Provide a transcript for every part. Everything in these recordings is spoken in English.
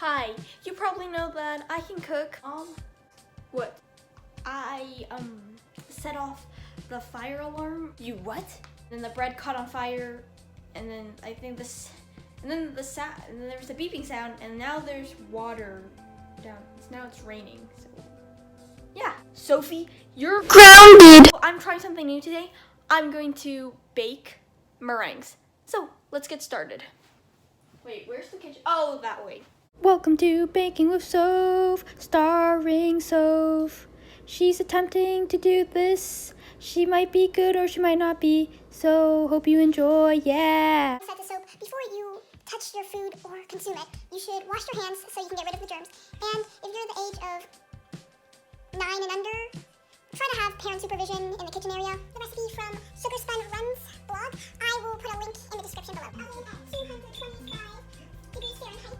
Hi, you probably know that I can cook. What? I set off the fire alarm. You what? Then the bread caught on fire, and then I think this, and then there was a beeping sound, and now there's water down. Now it's raining. So yeah, Sophie, you're grounded. I'm trying something new today. I'm going to bake meringues. So let's get started. Wait, where's the kitchen? Oh, that way. Welcome to Baking with Soph, starring Soph. She's attempting to do this. She might be good or she might not be, so hope you enjoy, yeah. Said to Soap, before you touch your food or consume it, you should wash your hands so you can get rid of the germs. And if you're the age of 9 and under, try to have parent supervision in the kitchen area. The recipe from Sugar Spun Runs blog. I will put a link in the description below. 225 degrees Fahrenheit.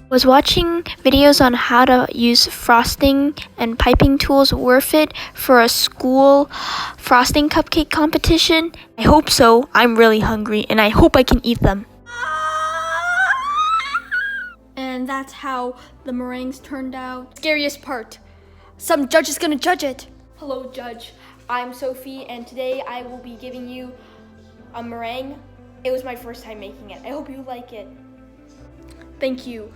Was watching videos on how to use frosting and piping tools worth it for a school frosting cupcake competition? I hope so. I'm really hungry and I hope I can eat them. And that's how the meringues turned out. Scariest part, some judge is gonna judge it. Hello, judge. I'm Sophie, and today I will be giving you a meringue. It was my first time making it. I hope you like it. Thank you.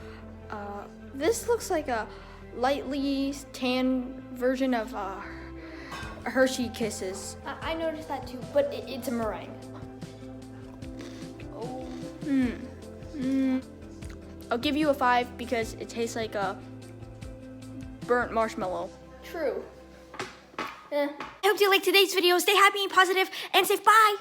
This looks like a lightly tan version of Hershey Kisses. I noticed that too, but it's a meringue. I'll give you a 5 because it tastes like a burnt marshmallow. True. I hope you liked today's video. Stay happy and positive and safe. Bye!